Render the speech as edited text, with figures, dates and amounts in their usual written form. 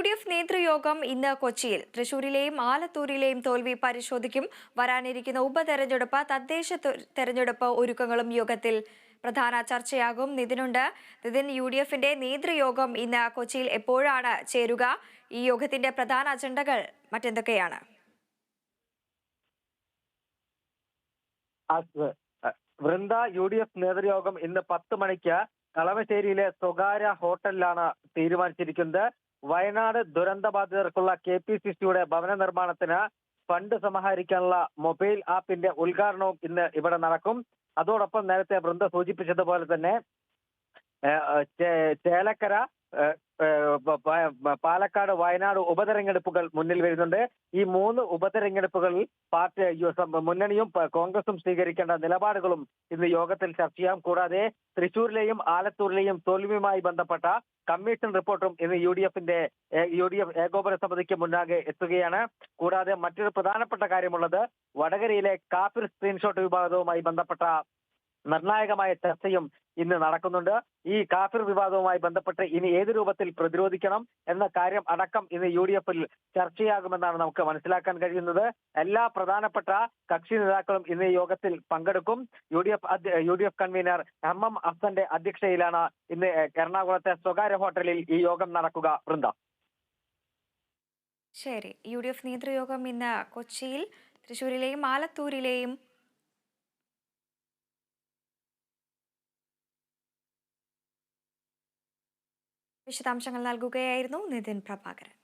UDF നേതൃയോഗം ഇന്ന് കൊച്ചിയിൽ തൃശൂരിലെയും ആലത്തൂരിലെയും തോൽവി പരിശോധിക്കും. വരാനിരിക്കുന്ന ഉപതെരഞ്ഞെടുപ്പ്, തദ്ദേശ തെരഞ്ഞെടുപ്പ് ഒരുക്കങ്ങളും യോഗത്തിൽ പ്രധാന ചർച്ചയാകും. നിതിനുണ്ട്. നിതിൻ, UDFന്റെ നേതൃയോഗം ഇന്ന് കൊച്ചിയിൽ എപ്പോഴാണ് ചേരുക? ഈ യോഗത്തിന്റെ പ്രധാന അജണ്ടകൾ മറ്റെന്തൊക്കെയാണ്? വൃന്ദ, UDF നേതൃയോഗം ഇന്ന് 10 മണിക്ക് കളമശ്ശേരിയിലെ സ്വകാര്യ ഹോട്ടലിലാണ് തീരുമാനിച്ചിരിക്കുന്നത്. വയനാട് ദുരന്തബാധിതർക്കുള്ള KPCCയുടെ ഭവന നിർമ്മാണത്തിന് ഫണ്ട് സമാഹരിക്കാനുള്ള മൊബൈൽ ആപ്പിന്റെ ഉദ്ഘാടനവും ഇന്ന് ഇവിടെ നടക്കും. അതോടൊപ്പം നേരത്തെ വൃന്ദ സൂചിപ്പിച്ചതുപോലെ തന്നെ ചേലക്കര, പാലക്കാട്, വയനാട് ഉപതെരഞ്ഞെടുപ്പുകൾ മുന്നിൽ വരുന്നുണ്ട്. ഈ 3 ഉപതെരഞ്ഞെടുപ്പുകളിൽ മുന്നണിയും കോൺഗ്രസും സ്വീകരിക്കേണ്ട നിലപാടുകളും ഇന്ന് യോഗത്തിൽ ചർച്ച ചെയ്യാം. കൂടാതെ തൃശൂരിലെയും ആലത്തൂരിലെയും തോൽവിയുമായി ബന്ധപ്പെട്ട കമ്മീഷൻ റിപ്പോർട്ടും ഇന്ന് UDF ഏകോപന സമിതിക്ക് മുന്നാകെ എത്തുകയാണ്. കൂടാതെ മറ്റൊരു പ്രധാനപ്പെട്ട കാര്യമുള്ളത്, വടകരയിലെ കാഫിർ സ്ക്രീൻഷോട്ട് വിവാദവുമായി ബന്ധപ്പെട്ട നിർണായകമായ ചർച്ചയും ഇന്ന് നടക്കുന്നുണ്ട്. ഈ കാഫിർ വിവാദവുമായി ബന്ധപ്പെട്ട് ഇനി ഏത് രൂപത്തിൽ പ്രതിരോധിക്കണം എന്ന കാര്യം അടക്കം ഇന്ന് UDFൽ ചർച്ചയാകുമെന്നാണ് നമുക്ക് മനസ്സിലാക്കാൻ കഴിയുന്നത്. എല്ലാ പ്രധാനപ്പെട്ട കക്ഷി നേതാക്കളും ഇന്ന് യോഗത്തിൽ പങ്കെടുക്കും. UDF കൺവീനർ MM ഹസന്റെ അധ്യക്ഷതയിലാണ് ഇന്ന് എറണാകുളത്തെ സ്വകാര്യ ഹോട്ടലിൽ ഈ യോഗം നടക്കുക. വൃന്ദ, ശരി. UDF നേതൃയോഗം ഇന്ന് കൊച്ചിയിൽ തൃശൂരിലെയും ആലത്തൂരിലെയും വിശദാംശങ്ങൾ നൽകുകയായിരുന്നു നിതിൻ പ്രഭാകരൻ.